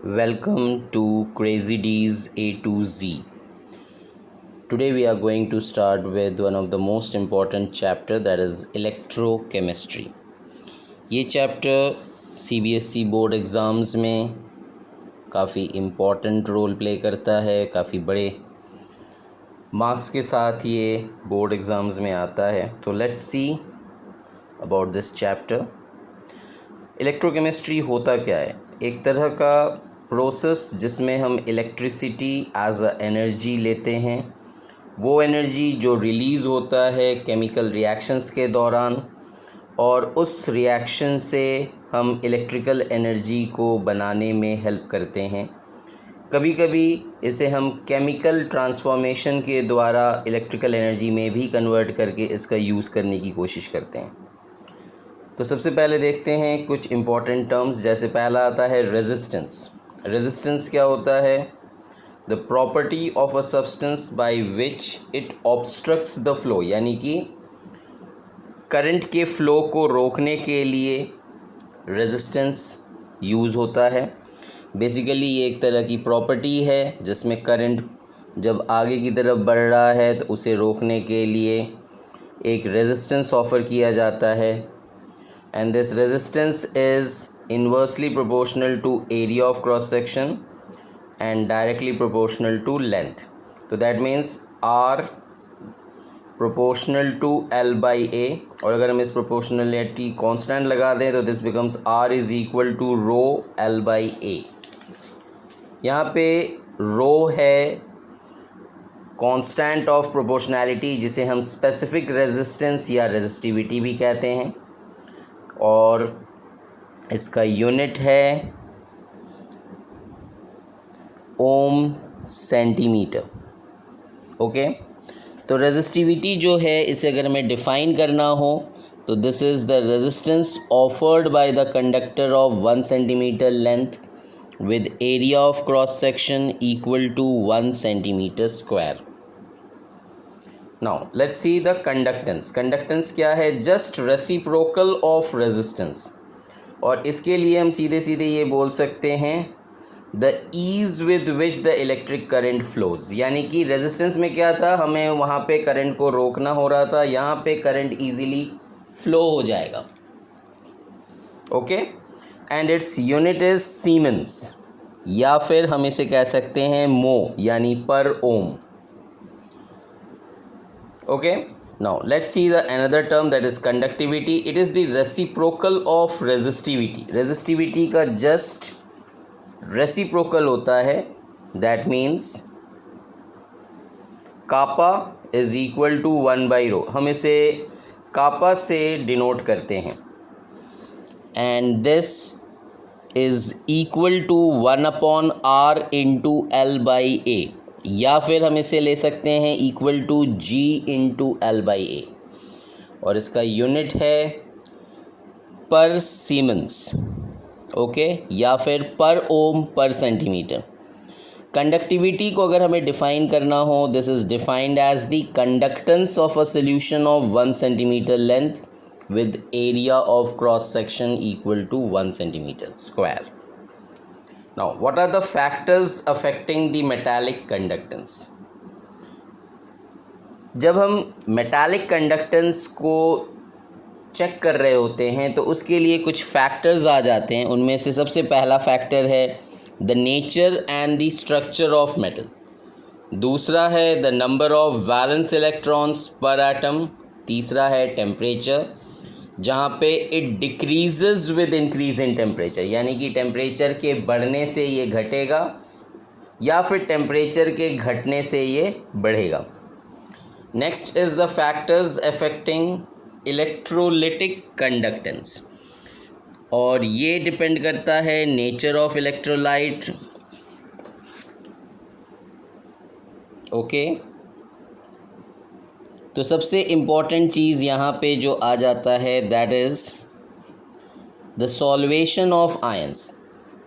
Welcome to Crazy D's A to Z. Today we are going to start with one of the most important chapter, that is electrochemistry. ये chapter CBSE board exams में काफ़ी important role play करता है, काफ़ी बड़े marks के साथ ये बोर्ड एग्ज़ाम्स में आता है. तो let's see about this chapter. Electrochemistry होता क्या है? एक तरह का प्रोसेस जिसमें हम इलेक्ट्रिसिटी एज अ एनर्जी लेते हैं. वो एनर्जी जो रिलीज़ होता है केमिकल रिएक्शंस के दौरान, और उस रिएक्शन से हम इलेक्ट्रिकल एनर्जी को बनाने में हेल्प करते हैं. कभी कभी इसे हम केमिकल ट्रांसफॉर्मेशन के द्वारा इलेक्ट्रिकल एनर्जी में भी कन्वर्ट करके इसका यूज़ करने की कोशिश करते हैं. तो सबसे पहले देखते हैं कुछ इम्पॉर्टेंट टर्म्स. जैसे पहला आता है रेजिस्टेंस. रेजिस्टेंस क्या होता है? The property of a substance by which it obstructs the flow, यानी कि करंट के फ़्लो को रोकने के लिए रेजिस्टेंस यूज़ होता है. बेसिकली ये एक तरह की प्रॉपर्टी है जिसमें करंट जब आगे की तरफ बढ़ रहा है तो उसे रोकने के लिए एक रेजिस्टेंस ऑफ़र किया जाता है. And this resistance is inversely proportional to area of cross section and directly proportional to length. तो that means R proportional to L by A, और अगर हम इस proportionality constant लगा दें तो this becomes R is equal to rho L by A. यहाँ पे rho है constant of proportionality, जिसे हम specific resistance या resistivity भी कहते हैं, और इसका यूनिट है ओम सेंटीमीटर. ओके, तो रेजिस्टिविटी जो है इसे अगर हमें डिफ़ाइन करना हो तो this is the resistance offered by the conductor of 1 centimeter length with area of cross section equal to 1 centimeter square. Now let's see the conductance. Conductance क्या है? Just reciprocal of resistance. और इसके लिए हम सीधे सीधे ये बोल सकते हैं the ease with which the electric current flows. यानी कि रेजिस्टेंस में क्या था, हमें वहाँ पे करंट को रोकना हो रहा था, यहाँ पे करंट ईजीली फ्लो हो जाएगा. Okay, and its unit is siemens, या फिर हम इसे कह सकते हैं मो, यानी पर ओम. Okay, now let's see the another term, that is conductivity. It is the reciprocal of resistivity. Resistivity का just reciprocal होता है. That means kappa is equal to 1 by rho. हम इसे kappa से डिनोट करते हैं, and this is equal to 1 upon R into L by A. या फिर हम इसे ले सकते हैं equal to G into L by A, और इसका यूनिट है पर सीमेंस. ओके, या फिर पर ओम पर सेंटीमीटर. कंडक्टिविटी को अगर हमें डिफ़ाइन करना हो, this is defined as the conductance of a solution of 1 centimeter length with area of cross section equal to 1 centimeter square. Now, what are the factors affecting the metallic conductance? जब हम metallic conductance को check कर रहे होते हैं तो उसके लिए कुछ फैक्टर्स आ जाते हैं. उनमें से सबसे पहला फैक्टर है the nature and the structure of metal. दूसरा है the number of valence electrons पर एटम. तीसरा है टेम्परेचर, जहाँ पे it decreases with increase in temperature, यानी कि टेम्परेचर के बढ़ने से ये घटेगा या फिर टेम्परेचर के घटने से ये बढ़ेगा. Next is the factors affecting electrolytic conductance, और ये डिपेंड करता है नेचर ऑफ इलेक्ट्रोलाइट. ओके, तो सबसे इम्पॉर्टेंट चीज़ यहाँ पे जो आ जाता है that is the solvation of ions.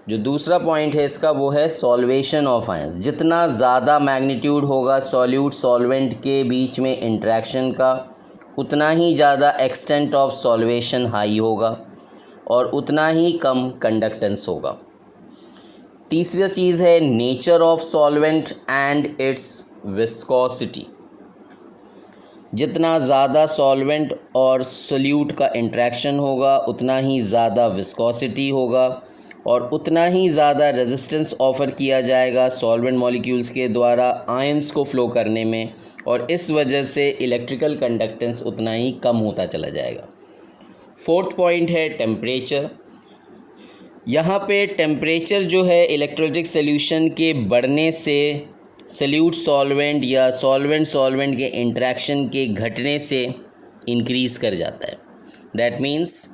जो दूसरा पॉइंट है इसका वो है सॉल्वेशन ऑफ आयंस. जितना ज़्यादा मैग्नीट्यूड होगा सॉल्यूट सॉल्वेंट के बीच में इंटरेक्शन का, उतना ही ज़्यादा एक्सटेंट ऑफ सॉल्वेशन हाई होगा और उतना ही कम कंडक्टेंस होगा. तीसरा चीज़ है nature of solvent and it's viscosity. जितना ज़्यादा सॉल्वेंट और सोल्यूट का इंट्रैक्शन होगा उतना ही ज़्यादा विस्कोसिटी होगा और उतना ही ज़्यादा रेजिस्टेंस ऑफ़र किया जाएगा सॉल्वेंट मॉलिक्यूल्स के द्वारा आयंस को फ़्लो करने में, और इस वजह से इलेक्ट्रिकल कंडक्टेंस उतना ही कम होता चला जाएगा। फोर्थ पॉइंट है टेम्परेचर। यहाँ पे टेम्परेचर जो है इलेक्ट्रोलिटिक सॉल्यूशन के बढ़ने से सॉल्यूट सॉल्वेंट या सॉल्वेंट सॉल्वेंट के इंटरेक्शन के घटने से इंक्रीज़ कर जाता है। That means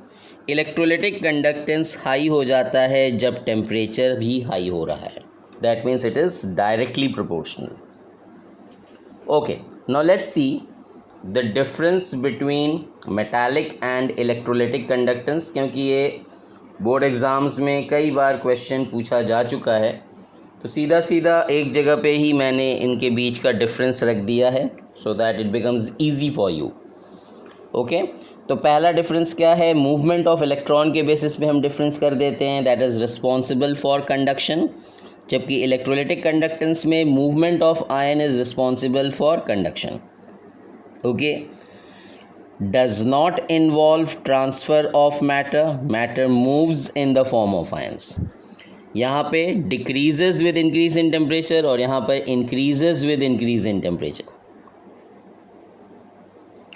electrolytic conductance high हो जाता है जब टेम्परेचर भी हाई हो रहा है। That means it is directly proportional. Okay, now let's see the difference between metallic and electrolytic conductance, क्योंकि ये बोर्ड एग्ज़ाम्स में कई बार क्वेश्चन पूछा जा चुका है, तो सीधा सीधा एक जगह पे ही मैंने इनके बीच का डिफरेंस रख दिया है so that it becomes easy for you. Okay, तो पहला डिफरेंस क्या है? मूवमेंट ऑफ इलेक्ट्रॉन के बेसिस पे हम डिफरेंस कर देते हैं, that is responsible for conduction, जबकि इलेक्ट्रोलिटिक कंडक्टेंस में movement of ion is responsible for conduction. Okay, does not involve transfer of matter, matter moves in the form of ions। यहाँ पे decreases with increase in temperature और यहाँ पर increases with increase in temperature।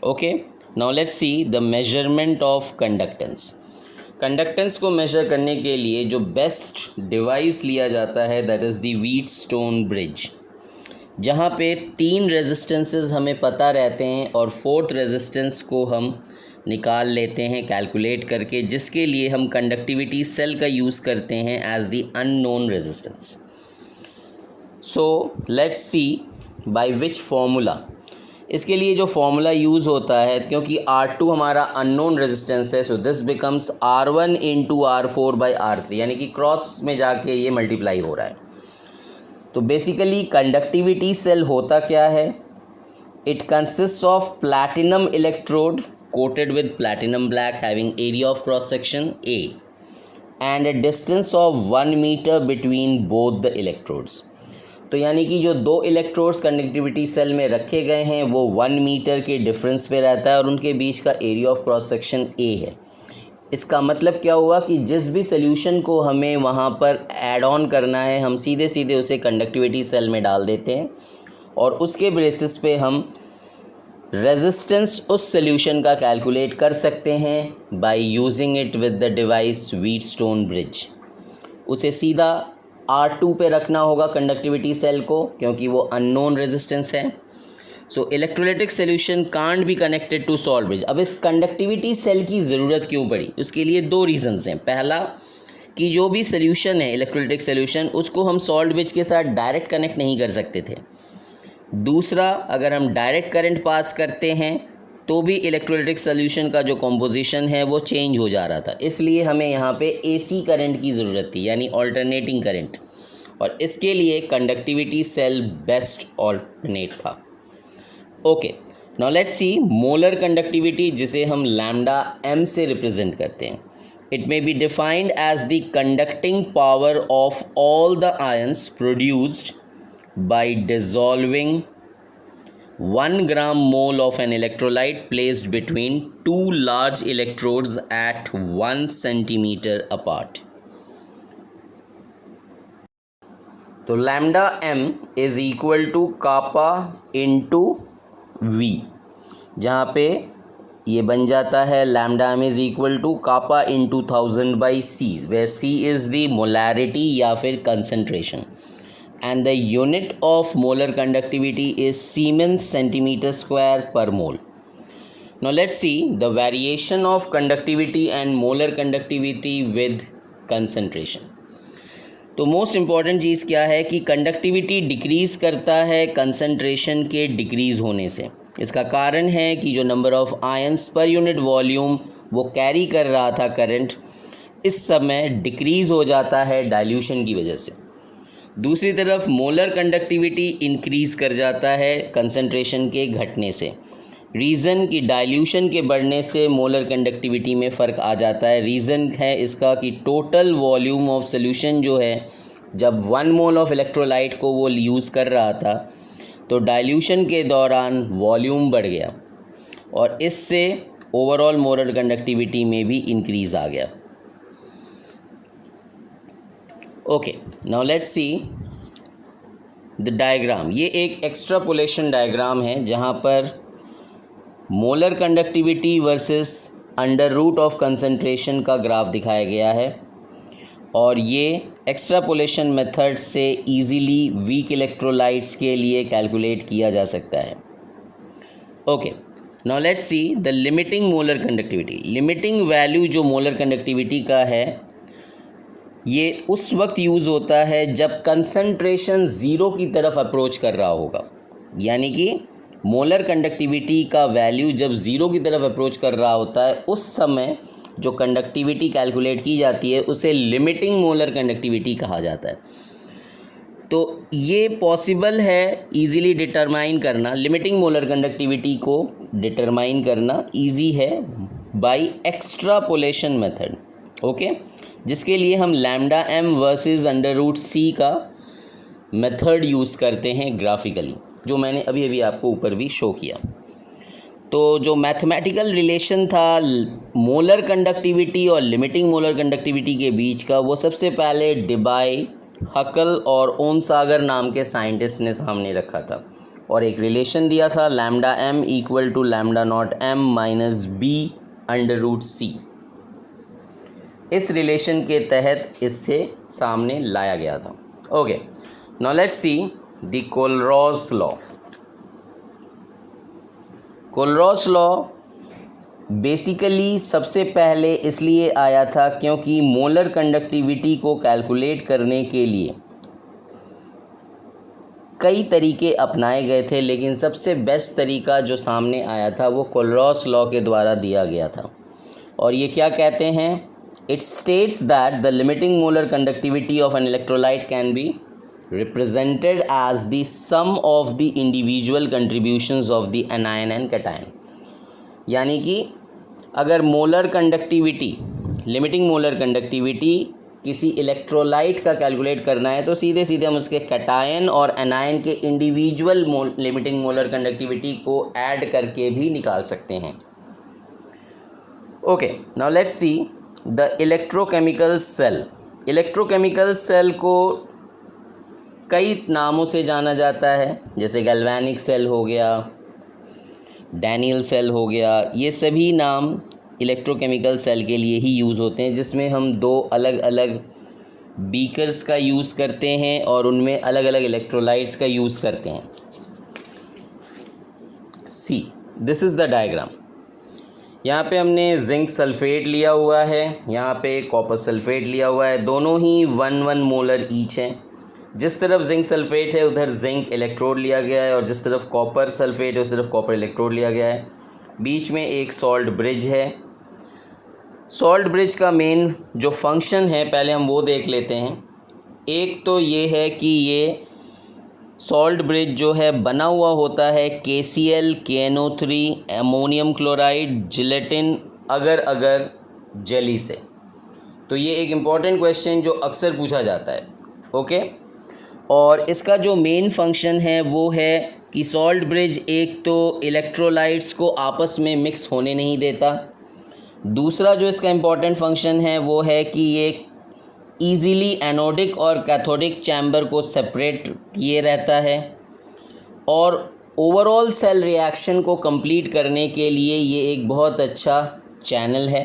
okay, now let's see the measurement of conductance। Conductance को major करने के लिए जो बेस्ट डिवाइस लिया जाता है that is the Wheatstone bridge, जहाँ पे 3 रेजिस्टेंसेस हमें पता रहते हैं और 4th रेजिस्टेंस को हम निकाल लेते हैं कैलकुलेट करके, जिसके लिए हम कंडक्टिविटी सेल का यूज़ करते हैं as the unknown resistance. So let's see by which formula. इसके लिए जो फार्मूला यूज़ होता है, क्योंकि R2 हमारा अननोन रेजिस्टेंस है, so this becomes R1 into R4 by R3, यानी कि क्रॉस में जाके ये मल्टीप्लाई हो रहा है। तो बेसिकली कंडक्टिविटी सेल होता क्या है? It consist of platinum electrode coated with platinum black having area of cross section A and a distance of 1 meter between both the electrodes. तो यानी कि जो 2 इलेक्ट्रोड्स कंडक्टिविटी सेल में रखे गए हैं वो 1 मीटर के डिफरेंस पे रहता है और उनके बीच का area of cross section A है। इसका मतलब क्या हुआ कि जिस भी सोल्यूशन को हमें वहाँ पर ऐड ऑन करना है हम सीधे सीधे उसे कंडक्टिविटी सेल में डाल देते हैं और उसके बेसिस पे हम रेजिस्टेंस उस सोल्यूशन का कैलकुलेट कर सकते हैं by using it with the device Wheatstone bridge. उसे सीधा R2 पे रखना होगा कंडक्टिविटी सेल को, क्योंकि वो अननोन रेजिस्टेंस है। So electrolytic solution can't be connected to salt bridge. अब इस कंडक्टिविटी सेल की ज़रूरत क्यों पड़ी? उसके लिए 2 रीज़न्स हैं। पहला कि जो भी सोल्यूशन है इलेक्ट्रोलिटिक सोल्यूशन उसको हम सॉल्ट ब्रिज के साथ डायरेक्ट कनेक्ट नहीं कर सकते थे। दूसरा, अगर हम डायरेक्ट करंट पास करते हैं तो भी इलेक्ट्रोलिटिक सोल्यूशन का जो कॉम्पोजिशन है वो चेंज हो जा रहा था, इसलिए हमें यहाँ पे AC करंट की ज़रूरत थी, यानी ऑल्टरनेटिंग करंट, और इसके लिए कंडक्टिविटी सेल बेस्ट ऑल्टरनेट था। Okay, now let's see molar conductivity, जिसे हम लैम्डा m से रिप्रेजेंट करते हैं। It may be defined as the conducting power of all the ions produced by dissolving 1 gram mole of an electrolyte placed between 2 large electrodes at 1 centimeter apart। तो लैम्डा m is equal to kappa into V, जहाँ पे ये बन जाता है lambda m is equal to kappa into 1000 by C, where C is the molarity या फिर concentration, and the unit of molar conductivity is Siemens centimeter square per mole। Now let's see the variation of conductivity and molar conductivity with concentration। तो most important चीज़ क्या है कि conductivity decrease करता है concentration के decrease होने से। इसका कारण है कि जो number of ions per unit volume वो कैरी कर रहा था करंट, इस समय डिक्रीज़ हो जाता है डाइल्यूशन की वजह से। दूसरी तरफ मोलर कंडक्टिविटी इंक्रीज़ कर जाता है कंसंट्रेशन के घटने से। रीज़न कि डाइल्यूशन के बढ़ने से मोलर कंडक्टिविटी में फ़र्क आ जाता है। रीज़न है इसका कि टोटल वॉल्यूम ऑफ सोल्यूशन जो है जब 1 मोल ऑफ इलेक्ट्रोलाइट को वो यूज़ कर रहा था तो डाइल्यूशन के दौरान वॉल्यूम बढ़ गया और इससे ओवरऑल मोलर कंडक्टिविटी में भी इंक्रीज़ आ गया। Okay, now let's see the diagram. ये एक एक्स्ट्रापोलेशन डायग्राम है जहाँ पर molar conductivity versus under root of concentration का ग्राफ दिखाया गया है और ये एक्स्ट्रापोलेशन मेथड से इजीली वीक इलेक्ट्रोलाइट्स के लिए कैलकुलेट किया जा सकता है। Okay, now let's see the limiting molar conductivity. Limiting value जो मोलर कंडक्टिविटी का है ये उस वक्त यूज़ होता है जब कंसंट्रेशन ज़ीरो की तरफ अप्रोच कर रहा होगा, यानी कि मोलर कंडक्टिविटी का वैल्यू जब ज़ीरो की तरफ अप्रोच कर रहा होता है उस समय जो कंडक्टिविटी कैलकुलेट की जाती है उसे लिमिटिंग मोलर कंडक्टिविटी कहा जाता है। तो ये पॉसिबल है इजीली डिटरमाइन करना, लिमिटिंग मोलर कंडक्टिविटी को डिटरमाइन करना इजी है बाय एक्स्ट्रापोलेशन मेथड। ओके, जिसके लिए हम lambda M versus under root C का मेथड यूज़ करते हैं ग्राफिकली, जो मैंने अभी अभी आपको ऊपर भी शो किया। तो जो मैथमेटिकल रिलेशन था मोलर कंडक्टिविटी और लिमिटिंग मोलर कंडक्टिविटी के बीच का, वो सबसे पहले डिबाई, हकल और ओनसागर नाम के साइंटिस्ट ने सामने रखा था और एक रिलेशन दिया था lambda M equal to lambda not M minus B under root C. इस रिलेशन के तहत इससे सामने लाया गया था। Okay, now let's see the Kohlrausch law. Kohlrausch law basically सबसे पहले इसलिए आया था क्योंकि मोलर कंडक्टिविटी को कैलकुलेट करने के लिए कई तरीके अपनाए गए थे, लेकिन सबसे बेस्ट तरीका जो सामने आया था वो कोलरॉस लॉ के द्वारा दिया गया था। और ये क्या कहते हैं? It states that the limiting molar conductivity of an electrolyte can be represented as the sum of the individual contributions of the anion and cation। यानी कि अगर molar conductivity, limiting molar conductivity किसी इलेक्ट्रोलाइट का calculate करना है तो सीधे सीधे हम उसके कैटायन और एनायन के इंडिविजुअल लिमिटिंग मोलर कंडक्टिविटी को ऐड करके भी निकाल सकते हैं। Okay, now let's see the electrochemical cell. Electrochemical cell को कई नामों से जाना जाता है, जैसे गैल्वेनिक सेल हो गया, डैनियल सेल हो गया। ये सभी नाम इलेक्ट्रोकेमिकल सेल के लिए ही यूज़ होते हैं, जिसमें हम दो अलग अलग बीकर्स का यूज़ करते हैं और उनमें अलग अलग इलेक्ट्रोलाइट्स का यूज़ करते हैं। See this is the diagram. यहाँ पे हमने जिंक सल्फेट लिया हुआ है, यहाँ पे कॉपर सल्फेट लिया हुआ है, दोनों ही 1 मोलर ईच हैं। जिस तरफ जिंक सल्फेट है उधर जिंक इलेक्ट्रोड लिया गया है और जिस तरफ कॉपर सल्फेट है उस तरफ कॉपर इलेक्ट्रोड लिया गया है। बीच में एक सॉल्ट ब्रिज है। सॉल्ट ब्रिज का मेन जो फंक्शन है पहले हम वो देख लेते हैं। एक तो ये है कि ये सॉल्ट ब्रिज जो है बना हुआ होता है KCl, KNO3, ammonium chloride, gelatin, अगर अगर जेली से। तो ये एक इम्पॉर्टेंट क्वेश्चन जो अक्सर पूछा जाता है। ओके, और इसका जो मेन फंक्शन है वो है कि सॉल्ट ब्रिज एक तो इलेक्ट्रोलाइट्स को आपस में मिक्स होने नहीं देता। दूसरा जो इसका इम्पॉर्टेंट फंक्शन है वो है कि ये ईज़िली एनोडिक और कैथोडिक चैम्बर को सेपरेट किए रहता है और ओवरऑल सेल रिएक्शन को कंप्लीट करने के लिए ये एक बहुत अच्छा चैनल है।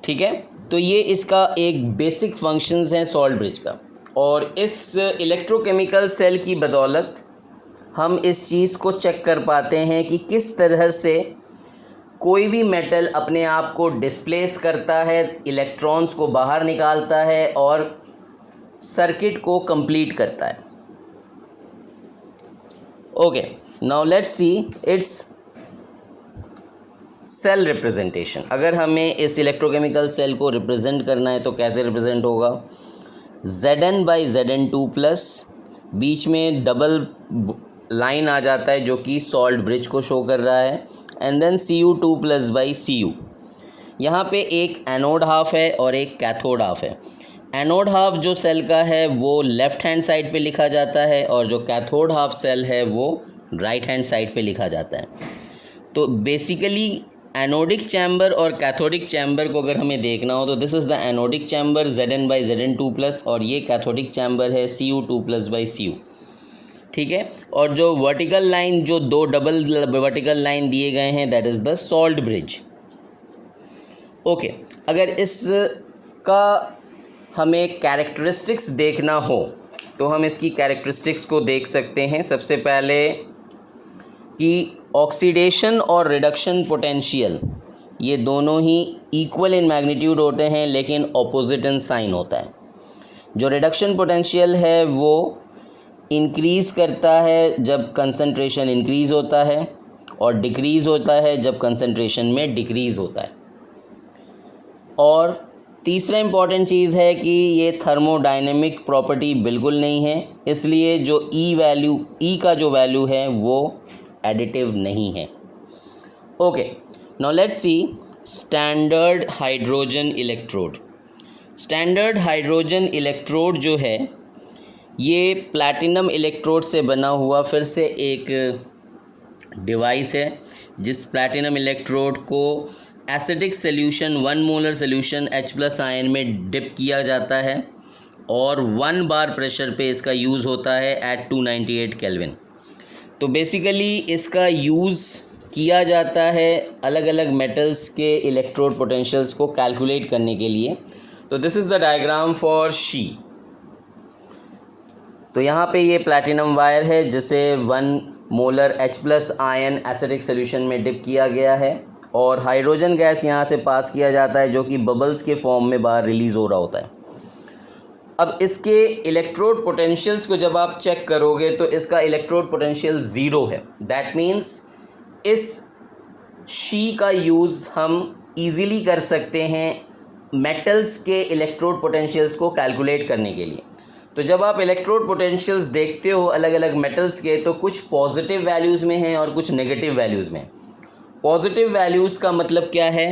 ठीक है, तो ये इसका एक बेसिक फंक्शंस है सॉल्ट ब्रिज का। और इस इलेक्ट्रोकेमिकल सेल की बदौलत हम इस चीज़ को चेक कर पाते हैं कि किस तरह से कोई भी मेटल अपने आप को डिस्प्लेस करता है, इलेक्ट्रॉन्स को बाहर निकालता है और सर्किट को कंप्लीट करता है। Okay, now let's see its cell representation. अगर हमें इस इलेक्ट्रोकेमिकल सेल को रिप्रेजेंट करना है तो कैसे रिप्रेजेंट होगा? Zn/Zn2 प्लस, बीच में डबल लाइन आ जाता है जो कि सॉल्ट ब्रिज को शो कर रहा है, and then Cu2 plus by Cu। यहाँ पे एक एनोड हाफ है और एक कैथोड हाफ है। एनोड हाफ जो सेल का है वो लेफ़्ट हैंड साइड पे लिखा जाता है और जो कैथोड हाफ सेल है वो राइट हैंड साइड पे लिखा जाता है। तो बेसिकली एनोडिक चैम्बर और कैथोडिक चैम्बर को अगर हमें देखना हो तो this is the anodic chamber Zn/Zn2+ और ये कैथोडिक चैम्बर है Cu2+/Cu। ठीक है, और जो वर्टिकल लाइन, जो दो डबल वर्टिकल लाइन दिए गए हैं, that is the salt bridge. Okay, अगर इसका हमें कैरेक्टरिस्टिक्स देखना हो तो हम इसकी कैरेक्टरिस्टिक्स को देख सकते हैं। सबसे पहले कि ऑक्सीडेशन और रिडक्शन पोटेंशियल ये दोनों ही इक्वल इन मैग्नीट्यूड होते हैं लेकिन ऑपोजिट इन साइन होता है। जो रिडक्शन पोटेंशियल है वो इंक्रीज़ करता है जब कंसंट्रेशन इंक्रीज़ होता है और डिक्रीज़ होता है जब कंसंट्रेशन में डिक्रीज़ होता है। और तीसरा इम्पॉर्टेंट चीज़ है कि ये थर्मोडायनेमिक प्रॉपर्टी बिल्कुल नहीं है, इसलिए जो ई का जो वैल्यू है वो एडिटिव नहीं है। Okay, now let's see standard hydrogen electrode. Standard hydrogen electrode जो है ये प्लैटिनम इलेक्ट्रोड से बना हुआ फिर से एक डिवाइस है जिस प्लैटिनम इलेक्ट्रोड को acidic solution 1 molar solution H+ ion में डिप किया जाता है और 1 बार प्रेशर पे इसका यूज़ होता है एट 298 केल्विन। तो बेसिकली इसका यूज़ किया जाता है अलग अलग मेटल्स के इलेक्ट्रोड पोटेंशियल्स को कैलकुलेट करने के लिए। तो this is the diagram for she. तो यहाँ पे ये प्लैटिनम वायर है जिसे 1 molar H+ ion acidic solution में डिप किया गया है और हाइड्रोजन गैस यहाँ से पास किया जाता है जो कि बबल्स के फॉर्म में बाहर रिलीज़ हो रहा होता है। अब इसके इलेक्ट्रोड पोटेंशियल्स को जब आप चेक करोगे तो इसका इलेक्ट्रोड पोटेंशियल 0 है। दैट मीन्स इस शी का यूज़ हम इजीली कर सकते हैं मेटल्स के इलेक्ट्रोड पोटेंशियल्स को कैलकुलेट करने के लिए। तो जब आप इलेक्ट्रोड पोटेंशियल्स देखते हो अलग अलग मेटल्स के तो कुछ पॉजिटिव वैल्यूज़ में हैं और कुछ नेगेटिव वैल्यूज़ में। पॉजिटिव वैल्यूज़ का मतलब क्या है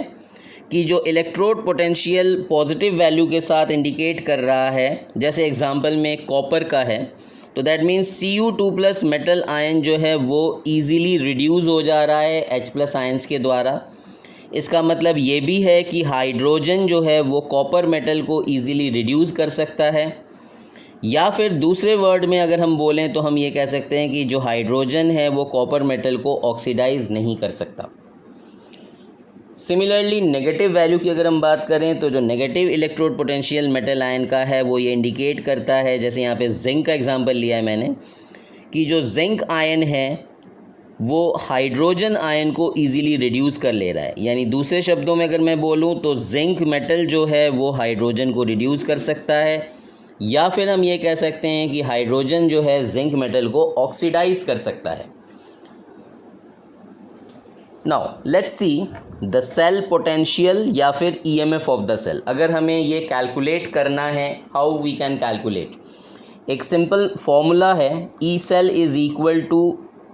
कि जो इलेक्ट्रोड पोटेंशियल पॉजिटिव वैल्यू के साथ इंडिकेट कर रहा है, जैसे एग्जांपल में कॉपर का है, तो that means Cu2+ metal ion जो है वो इजीली रिड्यूस हो जा रहा है H+ आयंस के द्वारा। इसका मतलब ये भी है कि हाइड्रोजन जो है वो कॉपर मेटल को इजीली रिड्यूस कर सकता है, या फिर दूसरे वर्ड में अगर हम बोलें तो हम ये कह सकते हैं कि जो हाइड्रोजन है वो कॉपर मेटल को ऑक्सीडाइज़ नहीं कर सकता। सिमिलरली नेगेटिव वैल्यू की अगर हम बात करें तो जो negative electrode potential metal ion का है वो ये इंडिकेट करता है, जैसे यहाँ पे जिंक का एग्जांपल लिया है मैंने, कि जो जिंक आयन है वो हाइड्रोजन आयन को इजीली रिड्यूस कर ले रहा है। यानी दूसरे शब्दों में अगर मैं बोलूँ तो जिंक मेटल जो है वो हाइड्रोजन को रिड्यूस कर सकता है, या फिर हम ये कह सकते हैं कि हाइड्रोजन जो है जिंक मेटल को ऑक्सीडाइज कर सकता है। Now let's see the cell potential या फिर ईएमएफ ऑफ द सेल। अगर हमें ये कैलकुलेट करना है, हाउ वी कैन कैलकुलेट, एक सिंपल फॉर्मूला है, E cell is equal to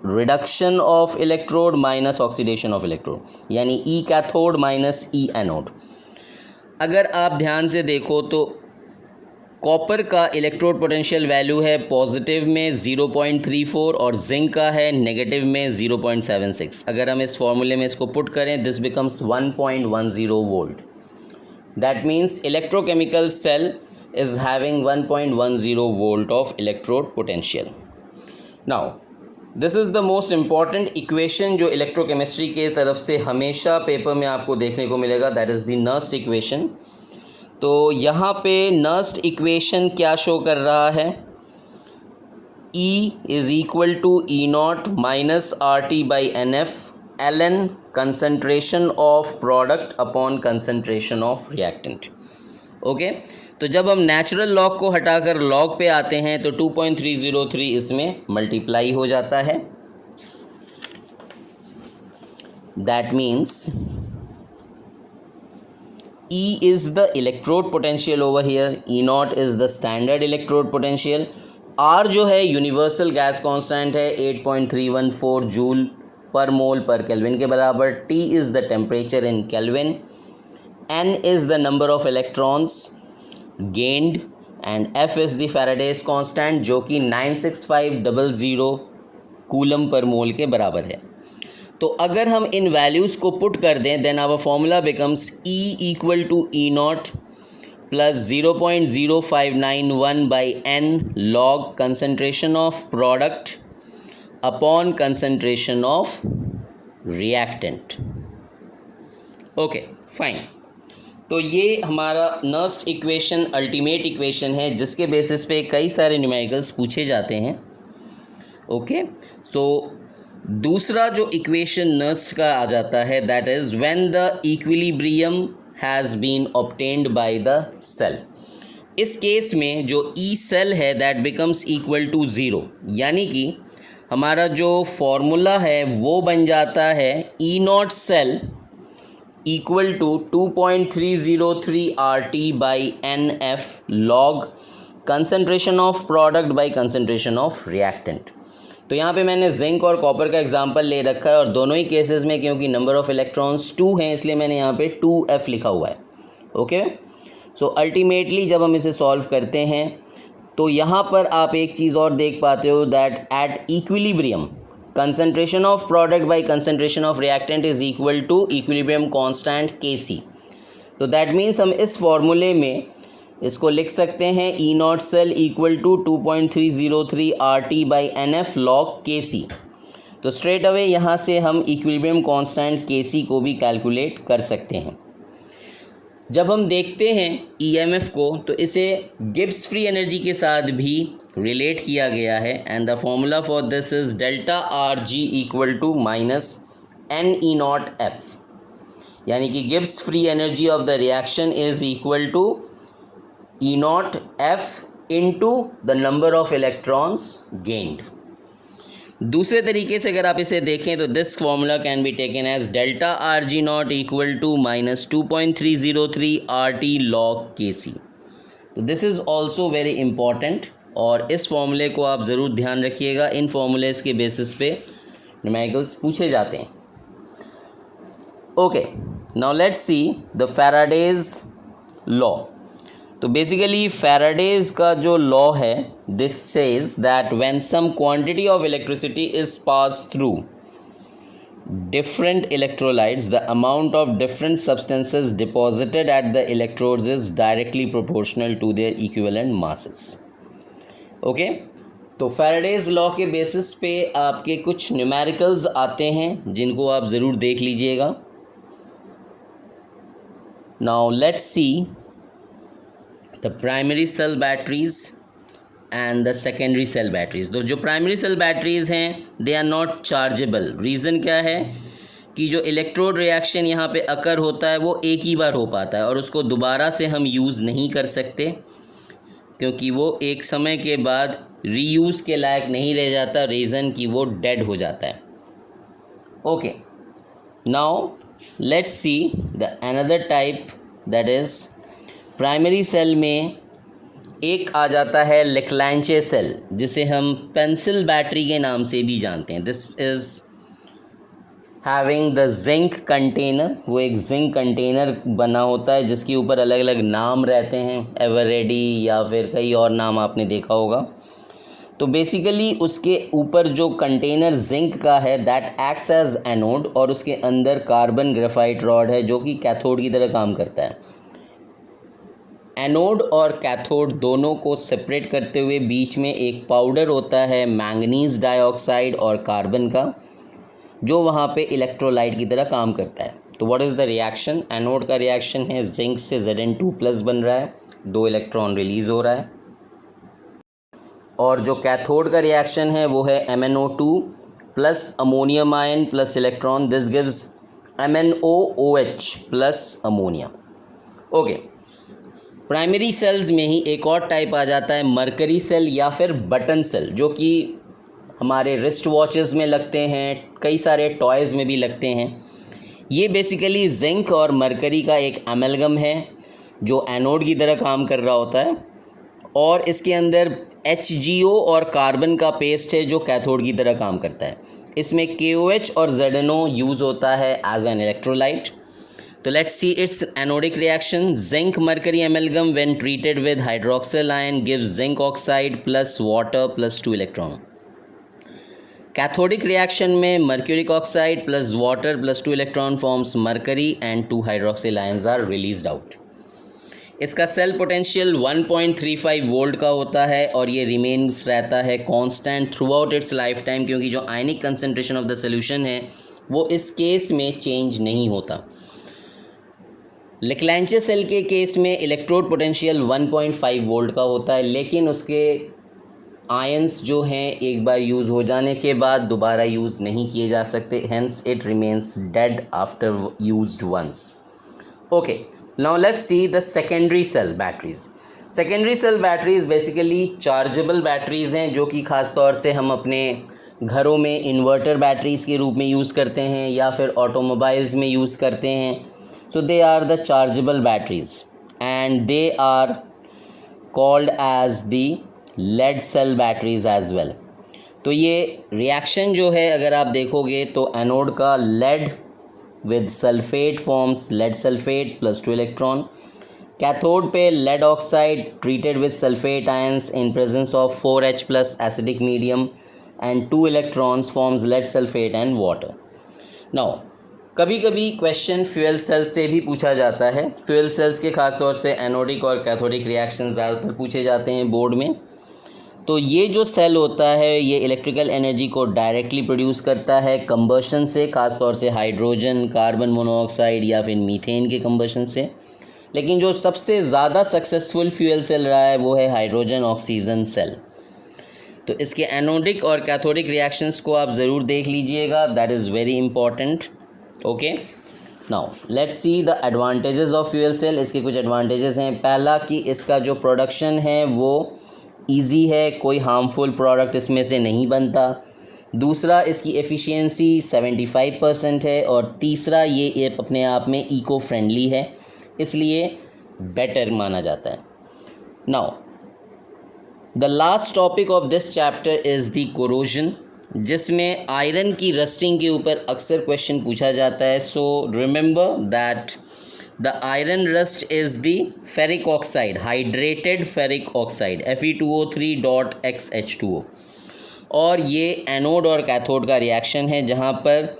reduction of electrode minus oxidation of electrode, यानी E cathode minus E anode. अगर आप ध्यान से देखो तो कॉपर का इलेक्ट्रोड पोटेंशियल वैल्यू है पॉजिटिव में 0.34 और जिंक का है नेगेटिव में 0.76। अगर हम इस फॉर्मूले में इसको पुट करें this becomes 1.10 volt. That means electrochemical cell is having 1.10 volt of electrode potential. Now this is the most important equation जो इलेक्ट्रोकेमिस्ट्री के तरफ से हमेशा पेपर में आपको देखने को मिलेगा, that is the Nernst equation. तो यहाँ पे नर्स्ट इक्वेशन क्या शो कर रहा है, E is equal to E0 minus RT/NF ln concentration of product upon concentration of reactant. Okay, तो जब हम नेचुरल लॉग को हटाकर लॉग पे आते हैं तो 2.303 इसमें मल्टीप्लाई हो जाता है। That means E is the electrode potential over here, E0 is the standard electrode potential, R जो है यूनिवर्सल गैस कांस्टेंट है 8.314 जूल पर मोल पर केल्विन के बराबर, T is the temperature in Kelvin, N is the number of electrons, gained and F is the Faraday's constant जो कि 96500 coulomb per मोल के बराबर है। तो अगर हम इन वैल्यूज़ को पुट कर दें then our formula becomes E equal to E naught plus 0.0591 by n log concentration of product upon concentration of reactant। Okay fine. तो ये हमारा नर्स्ट इक्वेशन अल्टीमेट इक्वेशन है जिसके बेसिस पे कई सारे न्यूमेरिकल्स पूछे जाते हैं। ओके सो दूसरा जो इक्वेशन नर्स्ट का आ जाता है that is when the equilibrium has been obtained by the cell. इस केस में जो ई सेल है that becomes equal to zero, यानी कि हमारा जो फॉर्मूला है वो बन जाता है E not cell equal to 2.303 RT by NF log concentration of product by concentration of reactant. तो यहाँ पे मैंने जिंक और कॉपर का एग्जांपल ले रखा है और दोनों ही केसेस में क्योंकि नंबर ऑफ इलेक्ट्रॉन्स 2 हैं इसलिए मैंने यहाँ पे 2F लिखा हुआ है। ओके सो अल्टीमेटली जब हम इसे सॉल्व करते हैं तो यहाँ पर आप एक चीज़ और देख पाते हो that at equilibrium concentration of product by concentration of reactant is equal to equilibrium constant Kc। तो दैट मीन्स हम इस फॉर्मूले में इसको लिख सकते हैं E not cell equal to 2.303 RT by NF log Kc। तो स्ट्रेट अवे यहाँ से हम इक्विलिब्रियम कांस्टेंट Kc को भी कैलकुलेट कर सकते हैं। जब हम देखते हैं EMF को तो इसे गिब्स फ्री एनर्जी के साथ भी रिलेट किया गया है and the formula for this is delta R G equal to minus N E naught F, यानी कि Gibbs free energy of the reaction is equal to E naught F into the number of electrons gained. दूसरे तरीके से अगर आप इसे देखें तो this formula can be taken as delta R G naught equal to minus 2.303 RT log Kc। तो this is also very important और इस फॉर्मूले को आप ज़रूर ध्यान रखिएगा। इन फॉर्मूलेस के बेसिस पे न्यूमेरिकल्स पूछे जाते हैं। Okay now let's see the Faraday's law. तो बेसिकली फैराडेज का जो लॉ है this says that when some quantity of electricity is pass through different electrolytes the amount of different substances deposited at the electrodes is directly proportional to their equivalent masses। Okay तो Faraday's law के basis पे आपके कुछ numericals आते हैं जिनको आप ज़रूर देख लीजिएगा। Now let's see the primary cell batteries and the secondary cell batteries. तो जो प्राइमरी सेल बैटरीज हैं they are not chargeable. Reason क्या है कि जो इलेक्ट्रोड रिएक्शन यहाँ पे अकर होता है वो एक ही बार हो पाता है और उसको दोबारा से हम यूज़ नहीं कर सकते क्योंकि वो एक समय के बाद रीयूज़ के लायक नहीं रह जाता। रीज़न कि वो डेड हो जाता है। Okay now let's see the another type that is primary cell में एक आ जाता है लेक्लांचे सेल जिसे हम पेंसिल बैटरी के नाम से भी जानते हैं। This is having the zinc container. वो एक जिंक कंटेनर बना होता है जिसके ऊपर अलग अलग नाम रहते हैं, एवर रेडी या फिर कई और नाम आपने देखा होगा। तो बेसिकली उसके ऊपर जो कंटेनर जिंक का है दैट एक्ट्स एज एनोड और उसके अंदर कार्बन ग्रेफाइट रॉड है जो कि कैथोड की तरह काम करता है। एनोड और कैथोड दोनों को सेपरेट करते हुए बीच में एक पाउडर होता है मैंगनीज डाइऑक्साइड और कार्बन का जो वहाँ पे इलेक्ट्रोलाइट की तरह काम करता है। तो what is the reaction? Anode का रिएक्शन है जिंक से Zn2+ बन रहा है, 2 इलेक्ट्रॉन रिलीज़ हो रहा है। और जो कैथोड का रिएक्शन है वो है MnO2 plus ammonium ion plus electron, this gives MnOOH plus ammonia. Okay primary cells में ही एक और टाइप आ जाता है मरकरी सेल या फिर बटन सेल जो कि हमारे रिस्ट वॉचेस में लगते हैं, कई सारे टॉयज़ में भी लगते हैं। ये बेसिकली जिंक और मरकरी का एक एमलगम है जो एनोड की तरह काम कर रहा होता है और इसके अंदर HgO और कार्बन का पेस्ट है जो कैथोड की तरह काम करता है। इसमें KOH और ZnO यूज़ होता है एज एन इलेक्ट्रोलाइट। तो let's see its anodic reaction. Zinc mercury amalgam when treated with hydroxyl ion gives zinc oxide plus water plus 2 electron. Cathodic reaction में mercuric oxide plus water plus 2 electron forms mercury and 2 hydroxyl ions are released out. इसका cell potential 1.35 volt का होता है और ये remains रहता है constant throughout its lifetime, क्योंकि जो आयनिक कंसनट्रेशन ऑफ द सोल्यूशन है वो इस केस में चेंज नहीं होता. लेक्लैंचे सेल के केस में इलेक्ट्रोड पोटेंशियल 1.5 वोल्ट का होता है, लेकिन उसके आयंस जो हैं एक बार यूज़ हो जाने के बाद दोबारा यूज़ नहीं किए जा सकते, hence it remains dead after used once. Okay, now let's see the secondary cell batteries. secondary cell batteries basically chargeable batteries हैं जो कि ख़ास तौर से हम अपने घरों में इन्वर्टर बैटरीज़ के रूप में यूज़ करते हैं या फिर ऑटोमोबाइल्स में यूज़ करते हैं. so they are the chargeable batteries and they are called as the lead cell batteries as well. तो ये रिएक्शन जो है अगर आप देखोगे तो एनोड का lead with sulfate forms lead sulfate plus 2 electron. Cathode पे lead oxide treated with sulfate ions in presence of 4H plus acidic medium and 2 electrons forms lead sulfate and water. Now कभी कभी question fuel cells से भी पूछा जाता है. Fuel cells के ख़ास तौर से एनोडिक और कैथोडिक रिएक्शन ज़्यादातर पूछे जाते हैं बोर्ड में. तो ये जो सेल होता है ये इलेक्ट्रिकल एनर्जी को डायरेक्टली प्रोड्यूस करता है कंबशन से, ख़ास तौर से हाइड्रोजन, कार्बन मोनोऑक्साइड या फिर मीथेन के कंबशन से. लेकिन जो सबसे ज़्यादा सक्सेसफुल फ्यूल सेल रहा है वो है हाइड्रोजन ऑक्सीजन सेल. तो इसके एनोडिक और कैथोडिक रिएक्शंस को आप ज़रूर देख लीजिएगा, that is very important. Okay, now let's see the advantages of fuel cell. इसके कुछ एडवांटेजेस हैं. पहला कि इसका जो प्रोडक्शन है वो ईजी है, कोई हार्मफुल प्रोडक्ट इसमें से नहीं बनता. दूसरा इसकी एफिशिएंसी 75% है. और तीसरा ये अपने आप में इको फ्रेंडली है, इसलिए बेटर माना जाता है. Now the last topic of this chapter is the corrosion, जिसमें आयरन की रस्टिंग के ऊपर अक्सर क्वेश्चन पूछा जाता है. So remember that the iron rust is the ferric oxide, hydrated ferric oxide Fe2O3.XH2O. और ये एनोड और कैथोड का रिएक्शन है जहाँ पर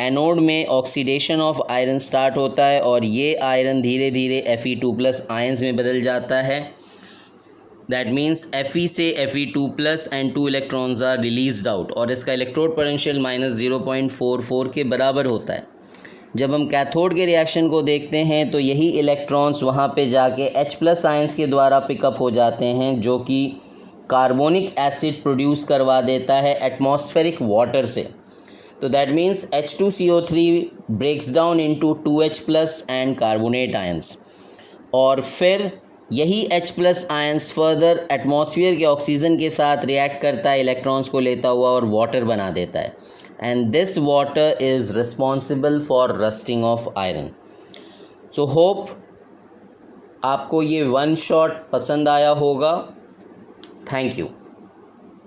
एनोड में ऑक्सीडेशन ऑफ आयरन स्टार्ट होता है और ये आयरन धीरे धीरे Fe2+ आयंस में बदल जाता है. दैट मीन्स Fe से Fe2+ and 2 electrons are released out और इसका इलेक्ट्रोड पोटेंशियल -0.44 के बराबर होता है. जब हम कैथोड के रिएक्शन को देखते हैं तो यही इलेक्ट्रॉन्स वहाँ पे जाके H+ आयंस के द्वारा पिकअप हो जाते हैं, जो कि कार्बोनिक एसिड प्रोड्यूस करवा देता है एटमॉस्फेरिक वाटर से. तो that means H2CO3 breaks down into 2H+ and carbonate ions, और फिर यही H+ आयंस फर्दर एटमॉस्फेयर के ऑक्सीजन के साथ रिएक्ट करता है, इलेक्ट्रॉन्स को लेता हुआ और वाटर बना देता है. and this water is responsible for rusting of iron. So hope आपको ये वन शॉट पसंद आया होगा. Thank you.